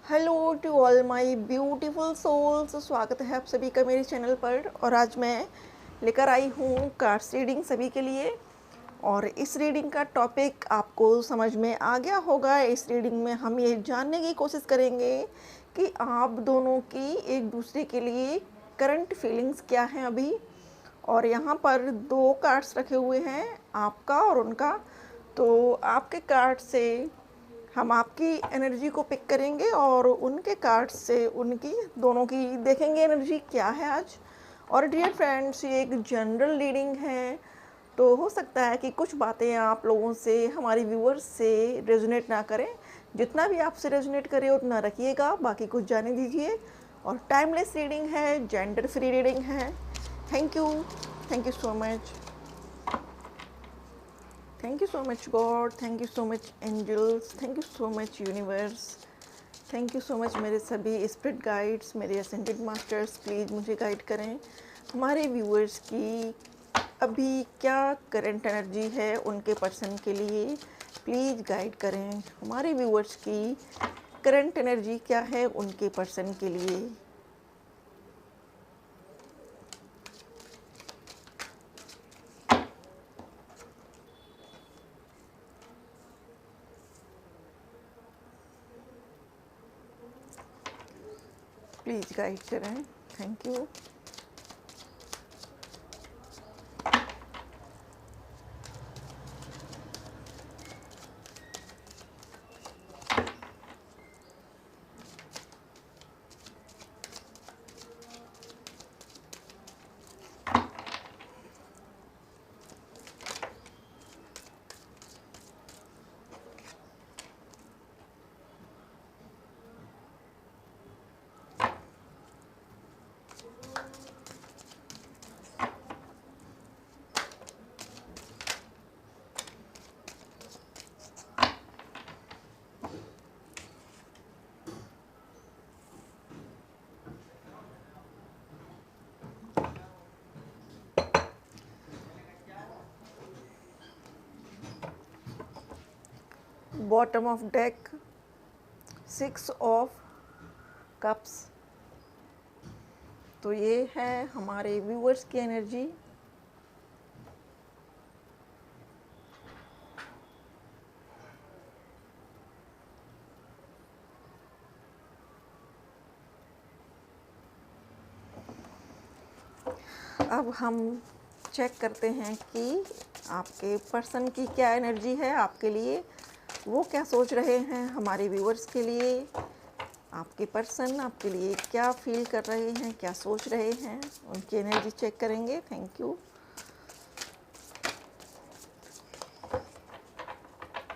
Hello to all my beautiful souls. स्वागत है आप सभी का मेरे चैनल पर। और आज मैं लेकर आई हूँ कार्ड्स रीडिंग सभी के लिए। और इस रीडिंग का टॉपिक आपको समझ में आ गया होगा। इस रीडिंग में हम ये जानने की कोशिश करेंगे कि आप दोनों की एक दूसरे के लिए करंट फीलिंग्स क्या हैं अभी। और यहाँ पर दो कार्ड्स रखे हुए हैं, आपका और उनका। तो आपके कार्ड से हम आपकी एनर्जी को पिक करेंगे और उनके कार्ड्स से उनकी दोनों की देखेंगे एनर्जी क्या है आज। और डियर फ्रेंड्स, ये एक जनरल रीडिंग है, तो हो सकता है कि कुछ बातें आप लोगों से, हमारी व्यूअर्स से रेजोनेट ना करें। जितना भी आपसे रेजोनेट करे उतना रखिएगा, बाकी कुछ जाने दीजिए। और टाइमलेस रीडिंग है, जेंडर फ्री रीडिंग है। Thank you so much. Thank you so much God, thank you so much angels, thank you so much universe, thank you so much मेरे सभी स्पिरिट गाइड्स, मेरे असेंडेड मास्टर्स। प्लीज़ मुझे guide करें हमारे viewers की अभी क्या करंट एनर्जी है उनके पर्सन के लिए। प्लीज़ गाइड करें हमारे व्यूअर्स की करंट एनर्जी क्या है उनके पर्सन के लिए। प्लीज़ गाइड करें, thank you. Bottom of deck, 6 of cups. तो ये है हमारे व्यूअर्स की एनर्जी। अब हम चेक करते हैं कि आपके पर्सन की क्या एनर्जी है आपके लिए, वो क्या सोच रहे हैं हमारे व्यूअर्स के लिए। आपके पर्सन आपके लिए क्या फील कर रहे हैं, क्या सोच रहे हैं, उनकी एनर्जी चेक करेंगे। Thank you,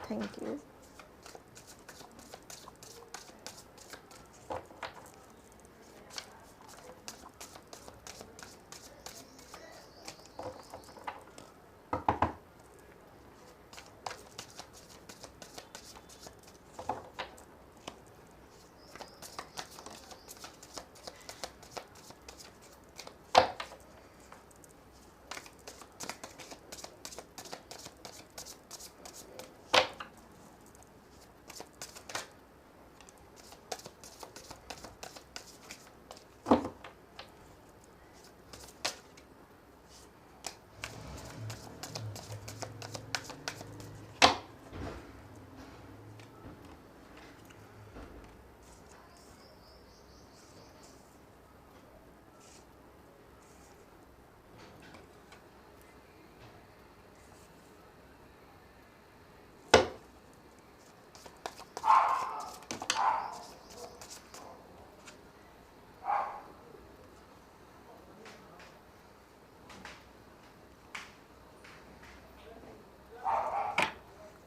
thank you.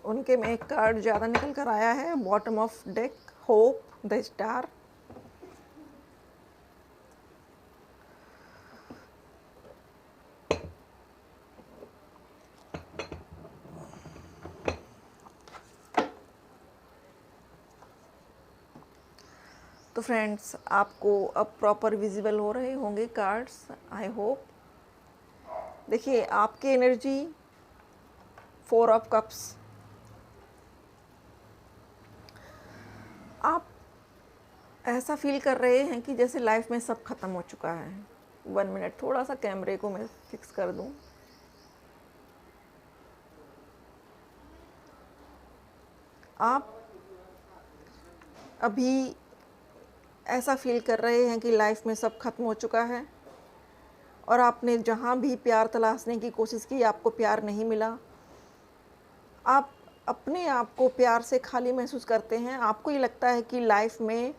उनके में एक कार्ड ज़्यादा निकल कर आया है, bottom of deck, hope the star. तो फ्रेंड्स, आपको अब प्रॉपर विजिबल हो रहे होंगे कार्ड्स, आई होप। देखिए आपकी एनर्जी 4 ऑफ कप्स। आप ऐसा फील कर रहे हैं कि जैसे लाइफ में सब खत्म हो चुका है। 1 मिनट, थोड़ा सा कैमरे को मैं फिक्स कर दूं। आप अभी ऐसा फील कर रहे हैं कि लाइफ में सब खत्म हो चुका है और आपने जहाँ भी प्यार तलाशने की कोशिश की आपको प्यार नहीं मिला। आप अपने आप को प्यार से खाली महसूस करते हैं। आपको ये लगता है कि लाइफ में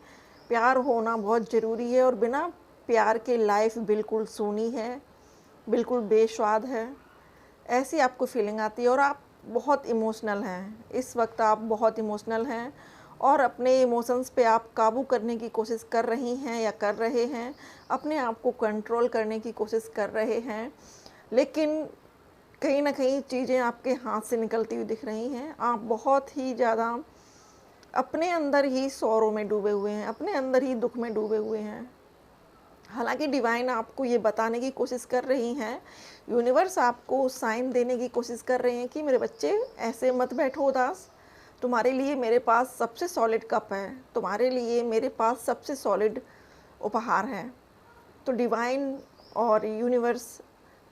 प्यार होना बहुत ज़रूरी है और बिना प्यार के लाइफ बिल्कुल सूनी है, बिल्कुल बेस्वाद है। ऐसी आपको फीलिंग आती है और आप बहुत इमोशनल हैं। इस वक्त आप बहुत इमोशनल हैं और अपने इमोशंस पे आप काबू करने की कोशिश कर रही हैं या कर रहे हैं, अपने आप को कंट्रोल करने की कोशिश कर रहे हैं, लेकिन कहीं ना कहीं चीज़ें आपके हाथ से निकलती हुई दिख रही हैं। आप बहुत ही ज़्यादा अपने अंदर ही सौरों में डूबे हुए हैं, अपने अंदर ही दुख में डूबे हुए हैं। हालांकि डिवाइन आपको ये बताने की कोशिश कर रही हैं, यूनिवर्स आपको साइन देने की कोशिश कर रहे हैं कि मेरे बच्चे ऐसे मत बैठो उदास, तुम्हारे लिए मेरे पास सबसे सॉलिड कप है, तुम्हारे लिए मेरे पास सबसे सॉलिड उपहार है। तो डिवाइन और यूनिवर्स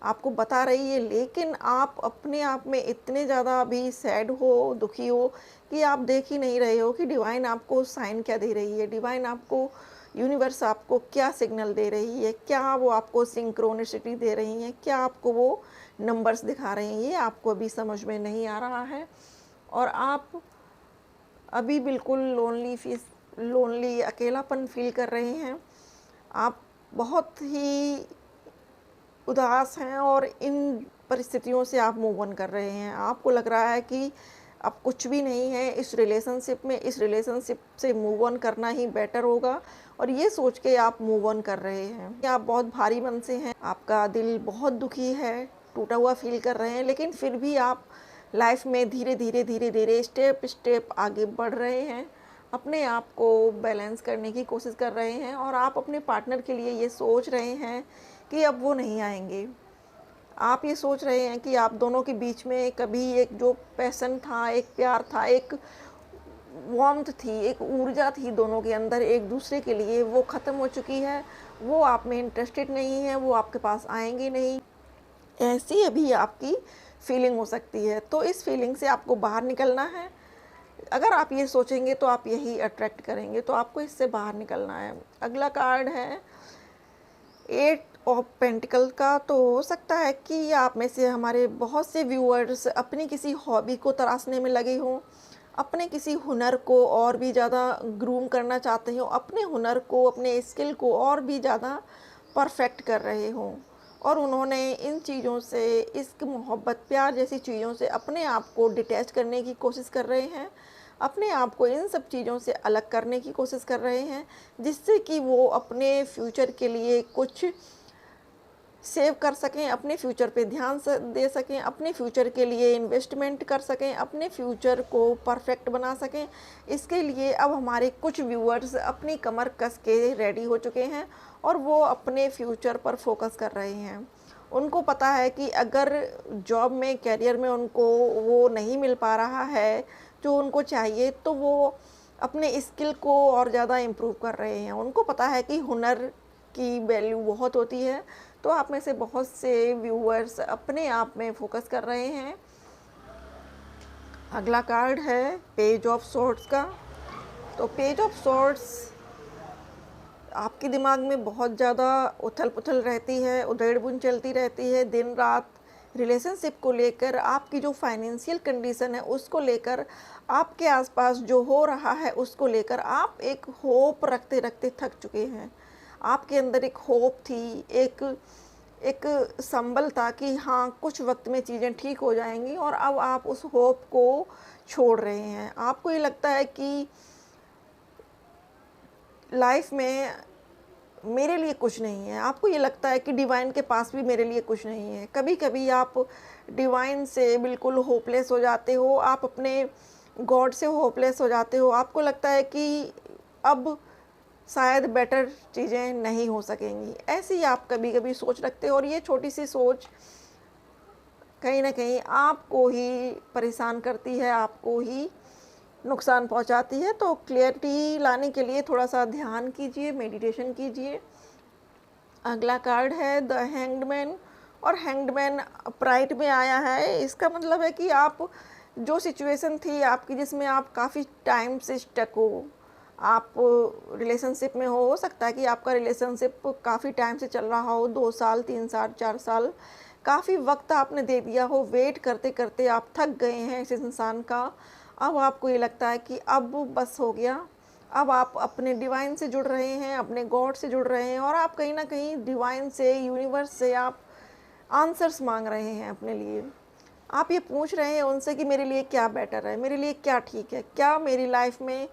आपको बता रही है, लेकिन आप अपने आप में इतने ज़्यादा अभी सैड हो, दुखी हो कि आप देख ही नहीं रहे हो कि डिवाइन आपको साइन क्या दे रही है, डिवाइन आपको, यूनिवर्स आपको क्या सिग्नल दे रही है, क्या वो आपको सिंक्रोनिसिटी दे रही हैं, क्या आपको वो नंबर्स दिखा रही हैं, ये आपको अभी समझ में नहीं आ रहा है। और आप अभी बिल्कुल लोनली अकेलापन फील कर रहे हैं। आप बहुत ही उदास हैं और इन परिस्थितियों से आप मूव ऑन कर रहे हैं। आपको लग रहा है कि अब कुछ भी नहीं है इस रिलेशनशिप में, इस रिलेशनशिप से मूव ऑन करना ही बेटर होगा और ये सोच के आप मूव ऑन कर रहे हैं। आप बहुत भारी मन से हैं, आपका दिल बहुत दुखी है, टूटा हुआ फील कर रहे हैं, लेकिन फिर भी आप लाइफ में धीरे धीरे स्टेप स्टेप आगे बढ़ रहे हैं, अपने आप को बैलेंस करने की कोशिश कर रहे हैं और आप अपने पार्टनर के लिए ये सोच रहे हैं कि अब वो नहीं आएंगे। आप ये सोच रहे हैं कि आप दोनों के बीच में कभी एक जो पैशन था, एक प्यार था, एक वार्मथ थी, एक ऊर्जा थी दोनों के अंदर एक दूसरे के लिए, वो ख़त्म हो चुकी है। वो आप में इंटरेस्टेड नहीं है, वो आपके पास आएंगे नहीं। ऐसी अभी आपकी फीलिंग हो सकती है। तो इस फीलिंग से आपको बाहर निकलना है। अगर आप ये सोचेंगे तो आप यही अट्रैक्ट करेंगे, तो आपको इससे बाहर निकलना है। अगला कार्ड है 8 ऑफ पेंटिकल का। तो हो सकता है कि आप में से हमारे बहुत से व्यूअर्स अपनी किसी हॉबी को तराशने में लगे हों, अपने किसी हुनर को और भी ज़्यादा ग्रूम करना चाहते हो, अपने हुनर को, अपने स्किल को और भी ज़्यादा परफेक्ट कर रहे हों और उन्होंने इन चीज़ों से, इश्क, मोहब्बत, प्यार जैसी चीज़ों से अपने आप को डिटैच करने की कोशिश कर रहे हैं, अपने आप को इन सब चीज़ों से अलग करने की कोशिश कर रहे हैं, जिससे कि वो अपने फ्यूचर के लिए कुछ सेव कर सकें, अपने फ्यूचर पे ध्यान दे सकें, अपने फ्यूचर के लिए इन्वेस्टमेंट कर सकें, अपने फ्यूचर को परफेक्ट बना सकें। इसके लिए अब हमारे कुछ व्यूअर्स अपनी कमर कस के रेडी हो चुके हैं और वो अपने फ्यूचर पर फोकस कर रहे हैं। उनको पता है कि अगर जॉब में, करियर में उनको वो नहीं मिल पा रहा है जो उनको चाहिए, तो वो अपने स्किल को और ज़्यादा इम्प्रूव कर रहे हैं। उनको पता है कि हुनर की वैल्यू बहुत होती है। तो आप में से बहुत से व्यूअर्स अपने आप में फोकस कर रहे हैं। अगला कार्ड है पेज ऑफ सोर्ड्स का। तो पेज ऑफ सोर्ड्स, आपके दिमाग में बहुत ज़्यादा उथल पुथल रहती है, उधेड़-बुन चलती रहती है दिन रात, रिलेशनशिप को लेकर, आपकी जो फाइनेंशियल कंडीशन है उसको लेकर, आपके आसपास जो हो रहा है उसको लेकर आप एक होप रखते रखते थक चुके हैं। आपके अंदर एक होप थी, एक संबल था कि हाँ कुछ वक्त में चीज़ें ठीक हो जाएंगी और अब आप उस होप को छोड़ रहे हैं। आपको ये लगता है कि लाइफ में मेरे लिए कुछ नहीं है, आपको ये लगता है कि डिवाइन के पास भी मेरे लिए कुछ नहीं है। कभी कभी आप डिवाइन से बिल्कुल होपलेस हो जाते हो, आप अपने गॉड से होपलेस हो जाते हो। आपको लगता है कि अब शायद बेटर चीज़ें नहीं हो सकेंगी, ऐसी आप कभी कभी सोच रखते हो और ये छोटी सी सोच कहीं ना कहीं आपको ही परेशान करती है, आपको ही नुकसान पहुंचाती है। तो क्लियरिटी लाने के लिए थोड़ा सा ध्यान कीजिए, मेडिटेशन कीजिए। अगला कार्ड है द हैंग्ड, और हैंग्ड प्राइड में आया है। इसका मतलब है कि आप जो सिचुएशन थी आपकी जिसमें आप काफ़ी टाइम से स्टक हो, आप रिलेशनशिप में हो सकता है कि आपका रिलेशनशिप काफ़ी टाइम से चल रहा हो, 2 साल 3 साल 4 साल, काफ़ी वक्त आपने दे दिया हो, वेट करते करते आप थक गए हैं इस इंसान का। अब आपको ये लगता है कि अब बस हो गया। अब आप अपने डिवाइन से जुड़ रहे हैं, अपने गॉड से जुड़ रहे हैं, और आप कहीं ना कहीं डिवाइन से, यूनिवर्स से आप आंसर्स मांग रहे हैं अपने लिए। आप ये पूछ रहे हैं उनसे कि मेरे लिए क्या बेटर है, मेरे लिए क्या ठीक है, क्या मेरी लाइफ में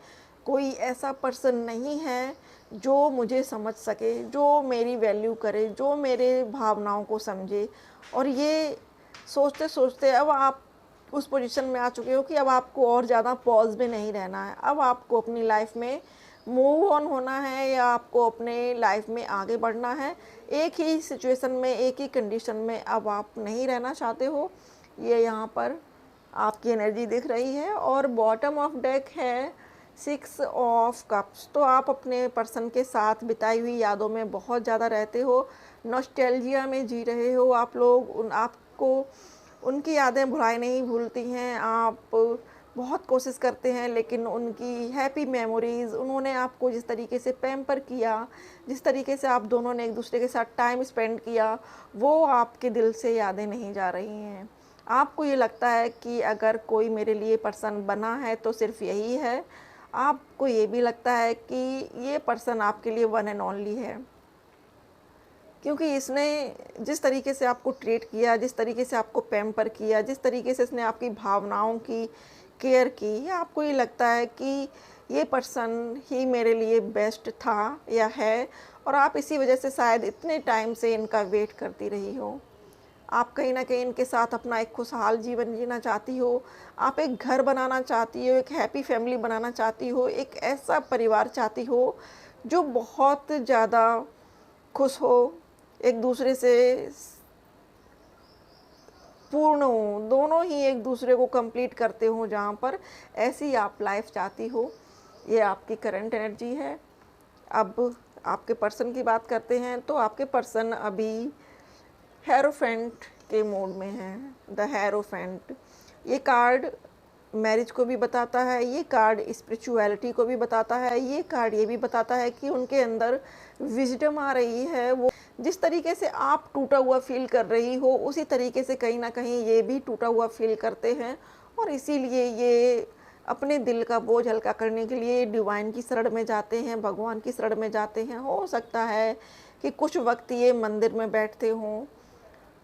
कोई ऐसा पर्सन नहीं है जो मुझे समझ सके, जो मेरी वैल्यू करे, जो मेरे भावनाओं को समझे। और ये सोचते सोचते अब आप उस पोजीशन में आ चुके हो कि अब आपको और ज़्यादा पॉज में नहीं रहना है। अब आपको अपनी लाइफ में मूव ऑन होना है, या आपको अपने लाइफ में आगे बढ़ना है। एक ही सिचुएशन में, एक ही कंडीशन में अब आप नहीं रहना चाहते हो। ये यहाँ पर आपकी एनर्जी दिख रही है। और बॉटम ऑफ डेक है 6 ऑफ कप्स। तो आप अपने पर्सन के साथ बिताई हुई यादों में बहुत ज़्यादा रहते हो, नॉस्टैल्जिया में जी रहे हो आप लोग। आपको उनकी यादें भुलाई नहीं भूलती हैं। आप बहुत कोशिश करते हैं, लेकिन उनकी हैप्पी मेमोरीज़, उन्होंने आपको जिस तरीके से पैम्पर किया, जिस तरीके से आप दोनों ने एक दूसरे के साथ टाइम स्पेंड किया, वो आपके दिल से यादें नहीं जा रही हैं। आपको ये लगता है कि अगर कोई मेरे लिए पर्सन बना है तो सिर्फ यही है। आपको ये भी लगता है कि ये पर्सन आपके लिए वन एंड ओनली है, क्योंकि इसने जिस तरीके से आपको ट्रीट किया, जिस तरीके से आपको पैम्पर किया, जिस तरीके से इसने आपकी भावनाओं की केयर की, आपको ये लगता है कि ये पर्सन ही मेरे लिए बेस्ट था या है। और आप इसी वजह से शायद इतने टाइम से इनका वेट करती रही हो। आप कहीं ना कहीं इनके साथ अपना एक खुशहाल जीवन जीना चाहती हो। आप एक घर बनाना चाहती हो, एक हैप्पी फैमिली बनाना चाहती हो, एक ऐसा परिवार चाहती हो जो बहुत ज़्यादा खुश हो, एक दूसरे से पूर्ण हो, दोनों ही एक दूसरे को कंप्लीट करते हो। जहाँ पर ऐसी आप लाइफ चाहती हो। ये आपकी करंट एनर्जी है। अब आपके पर्सन की बात करते हैं, तो आपके पर्सन अभी हेरोफेंट के मोड में है। द हेरोफेंट, ये कार्ड मैरिज को भी बताता है, ये कार्ड स्पिरिचुअलिटी को भी बताता है, ये कार्ड ये भी बताता है कि उनके अंदर विजडम आ रही है। वो जिस तरीके से आप टूटा हुआ फील कर रही हो, उसी तरीके से कहीं ना कहीं ये भी टूटा हुआ फील करते हैं। और इसीलिए ये अपने दिल का बोझ हल्का करने के लिए डिवाइन की शरण में जाते हैं, भगवान की शरण में जाते हैं। हो सकता है कि कुछ वक्त ये मंदिर में बैठते हों,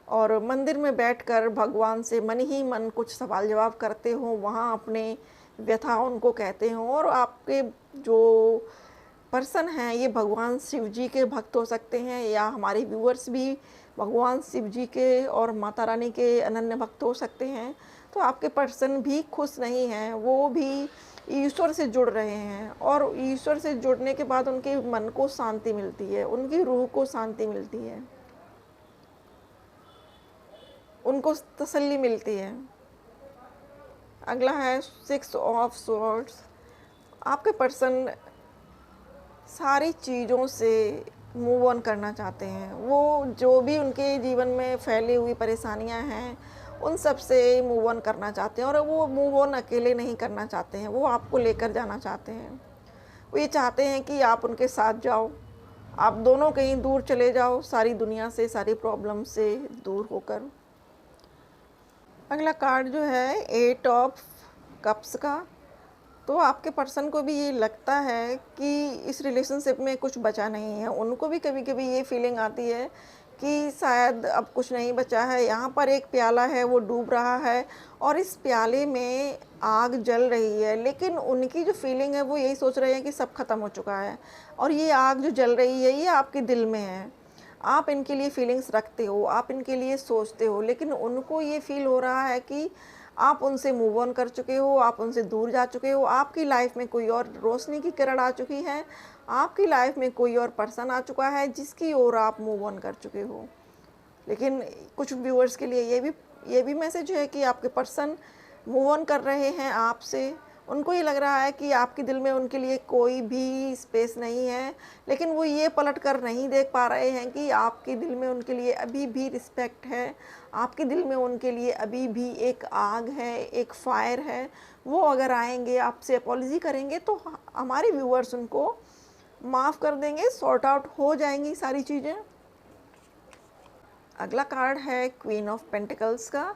और मंदिर में बैठकर भगवान से मन ही मन कुछ सवाल जवाब करते हो, वहाँ अपने व्यथा उनको कहते हो। और आपके जो पर्सन हैं ये भगवान शिव जी के भक्त हो सकते हैं, या हमारे व्यूअर्स भी भगवान शिव जी के और माता रानी के अनन्य भक्त हो सकते हैं। तो आपके पर्सन भी खुश नहीं हैं, वो भी ईश्वर से जुड़ रहे हैं, और ईश्वर से जुड़ने के बाद उनके मन को शांति मिलती है, उनकी रूह को शांति मिलती है, उनको तसल्ली मिलती है। अगला है 6 ऑफ स्वॉर्ड्स। आपके पर्सन सारी चीज़ों से मूव ऑन करना चाहते हैं। वो जो भी उनके जीवन में फैली हुई परेशानियां हैं, उन सब से मूव ऑन करना चाहते हैं। और वो मूव ऑन अकेले नहीं करना चाहते हैं, वो आपको लेकर जाना चाहते हैं। वो ये चाहते हैं कि आप उनके साथ जाओ, आप दोनों कहीं दूर चले जाओ, सारी दुनिया से, सारी प्रॉब्लम से दूर होकर। अगला कार्ड जो है 8 ऑफ कप्स का। तो आपके पर्सन को भी ये लगता है कि इस रिलेशनशिप में कुछ बचा नहीं है। उनको भी कभी कभी ये फीलिंग आती है कि शायद अब कुछ नहीं बचा है। यहाँ पर एक प्याला है, वो डूब रहा है, और इस प्याले में आग जल रही है, लेकिन उनकी जो फीलिंग है वो यही सोच रहे हैं कि सब खत्म हो चुका है। और ये आग जो जल रही है ये आपके दिल में है। आप इनके लिए फीलिंग्स रखते हो, आप इनके लिए सोचते हो, लेकिन उनको ये फील हो रहा है कि आप उनसे मूव ऑन कर चुके हो, आप उनसे दूर जा चुके हो। आपकी लाइफ में कोई और रोशनी की किरण आ चुकी है, आपकी लाइफ में कोई और पर्सन आ चुका है जिसकी ओर आप मूव ऑन कर चुके हो। लेकिन कुछ व्यूअर्स के लिए ये भी मैसेज है कि आपके पर्सन मूव ऑन कर रहे हैं आपसे, उनको ये लग रहा है कि आपके दिल में उनके लिए कोई भी स्पेस नहीं है, लेकिन वो ये पलट कर नहीं देख पा रहे हैं कि आपके दिल में उनके लिए अभी भी रिस्पेक्ट है, आपके दिल में उनके लिए अभी भी एक आग है, एक फायर है। वो अगर आएँगे, आपसे अपॉलजी करेंगे तो हमारे व्यूअर्स उनको माफ़ कर देंगे, सॉर्ट आउट हो जाएँगी सारी चीज़ें। अगला कार्ड है क्वीन ऑफ पेंटिकल्स का।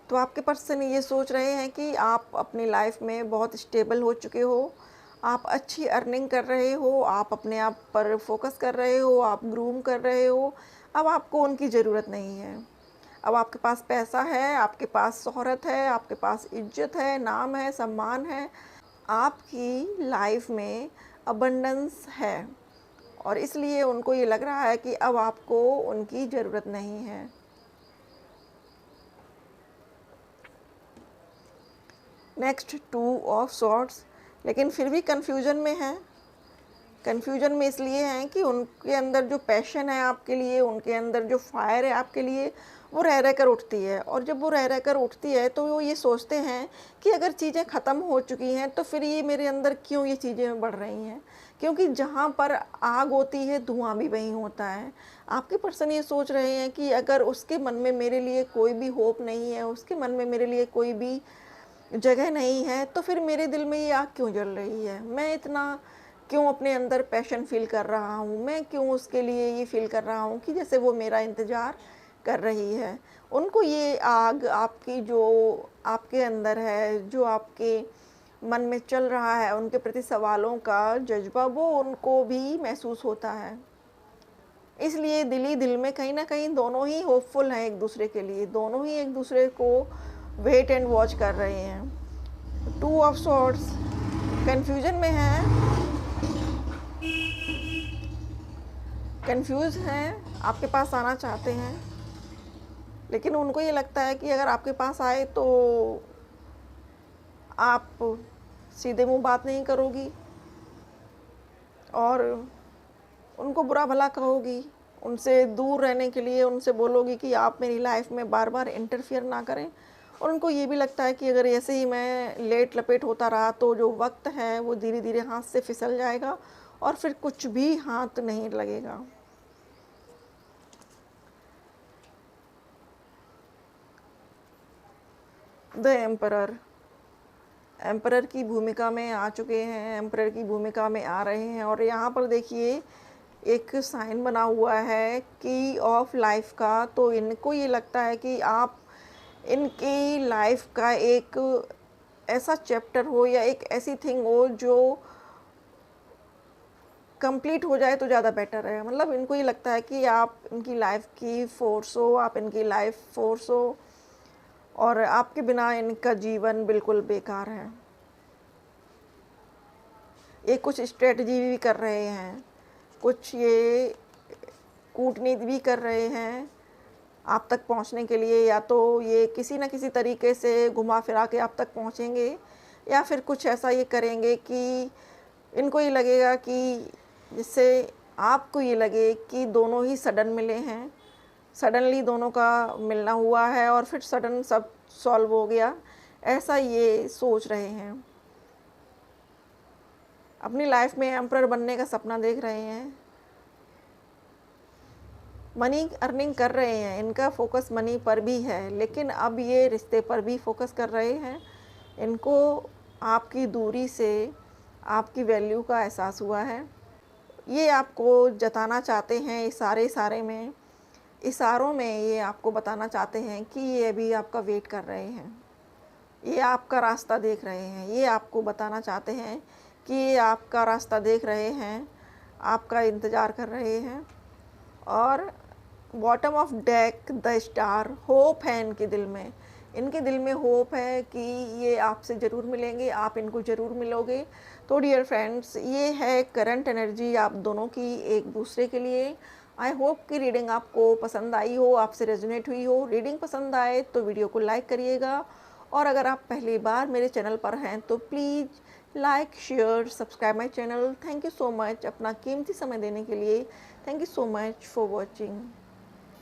तो आपके पर्सन ये सोच रहे हैं कि आप अपनी लाइफ में बहुत स्टेबल हो चुके हो, आप अच्छी अर्निंग कर रहे हो, आप अपने आप पर फोकस कर रहे हो, आप ग्रूम कर रहे हो, अब आपको उनकी ज़रूरत नहीं है। अब आपके पास पैसा है, आपके पास शोहरत है, आपके पास इज्जत है, नाम है, सम्मान है, आपकी लाइफ में अबंडेंस है, और इसलिए उनको ये लग रहा है कि अब आपको उनकी ज़रूरत नहीं है। नेक्स्ट 2 ऑफ सॉर्ड्स, लेकिन फिर भी कन्फ्यूजन में हैं। कन्फ्यूजन में इसलिए हैं कि उनके अंदर जो पैशन है आपके लिए, उनके अंदर जो फायर है आपके लिए, वो रह रह कर उठती है, और जब वो रह रह कर उठती है तो वो ये सोचते हैं कि अगर चीज़ें ख़त्म हो चुकी हैं तो फिर ये मेरे अंदर क्यों ये चीज़ें बढ़ रही हैं, क्योंकि जहाँ पर आग होती है धुआं भी वहीं होता है। आपके पर्सन ये सोच रहे हैं कि अगर उसके मन में मेरे लिए कोई भी होप नहीं है, उसके मन में मेरे लिए कोई भी जगह नहीं है, तो फिर मेरे दिल में ये आग क्यों जल रही है, मैं इतना क्यों अपने अंदर पैशन फील कर रहा हूँ, मैं क्यों उसके लिए ये फील कर रहा हूँ कि जैसे वो मेरा इंतज़ार कर रही है। उनको ये आग आपकी जो आपके अंदर है, जो आपके मन में चल रहा है, उनके प्रति सवालों का जज्बा, वो उनको भी महसूस होता है। इसलिए दिल ही दिल में कहीं ना कहीं दोनों ही होपफुल हैं एक दूसरे के लिए, दोनों ही एक दूसरे को वेट एंड वॉच कर रहे हैं। 2 ऑफ सॉर्ड्स कन्फ्यूजन में है, कंफ्यूज हैं, आपके पास आना चाहते हैं, लेकिन उनको ये लगता है कि अगर आपके पास आए तो आप सीधे मुंह बात नहीं करोगी और उनको बुरा भला कहोगी, उनसे दूर रहने के लिए उनसे बोलोगी कि आप मेरी लाइफ में बार बार इंटरफियर ना करें। और उनको ये भी लगता है कि अगर ऐसे ही मैं लेट लपेट होता रहा तो जो वक्त है वो धीरे धीरे हाथ से फिसल जाएगा और फिर कुछ भी हाथ नहीं लगेगा। द एम्परर की भूमिका में आ चुके हैं, एम्परर की भूमिका में आ रहे हैं, और यहाँ पर देखिए एक साइन बना हुआ है की ऑफ लाइफ का। तो इनको ये लगता है कि आप इनकी लाइफ का एक ऐसा चैप्टर हो या एक ऐसी थिंग हो जो कंप्लीट हो जाए तो ज़्यादा बेटर है। मतलब इनको ये लगता है कि आप इनकी लाइफ की फोर्स हो, आप इनकी लाइफ फोर्स हो, और आपके बिना इनका जीवन बिल्कुल बेकार है। ये कुछ स्ट्रेटजी भी कर रहे हैं, कुछ ये कूटनीति भी कर रहे हैं आप तक पहुंचने के लिए, या तो ये किसी न किसी तरीके से घुमा फिरा के आप तक पहुंचेंगे, या फिर कुछ ऐसा ये करेंगे कि इनको ये लगेगा कि जिससे आपको ये लगे कि दोनों ही सडन मिले हैं, सडनली दोनों का मिलना हुआ है और फिर सडन सब सॉल्व हो गया, ऐसा ये सोच रहे हैं। अपनी लाइफ में एम्परर बनने का सपना देख रहे हैं, मनी अर्निंग कर रहे हैं, इनका फोकस मनी पर भी है, लेकिन अब ये रिश्ते पर भी फोकस कर रहे हैं। इनको आपकी दूरी से आपकी वैल्यू का एहसास हुआ है। ये आपको जताना चाहते हैं इशारे में, इशारों में ये आपको बताना चाहते हैं कि ये अभी आपका वेट कर रहे हैं, ये आपका रास्ता देख रहे हैं, ये आपको बताना चाहते हैं कि ये आपका रास्ता देख रहे हैं, आपका इंतज़ार कर रहे हैं। और bottom of deck the star, hope है इनके दिल में, इनके दिल में होप है कि ये आपसे ज़रूर मिलेंगे, आप इनको ज़रूर मिलोगे। तो डियर फ्रेंड्स, ये है करंट एनर्जी आप दोनों की एक दूसरे के लिए। आई होप कि रीडिंग आपको पसंद आई हो, आपसे रेजोनेट हुई हो। रीडिंग पसंद आए तो वीडियो को लाइक करिएगा, और अगर आप पहली बार मेरे चैनल पर हैं तो please like, share, subscribe my channel. Thank you so much अपना कीमती समय देने के लिए। Thank you so much for watching.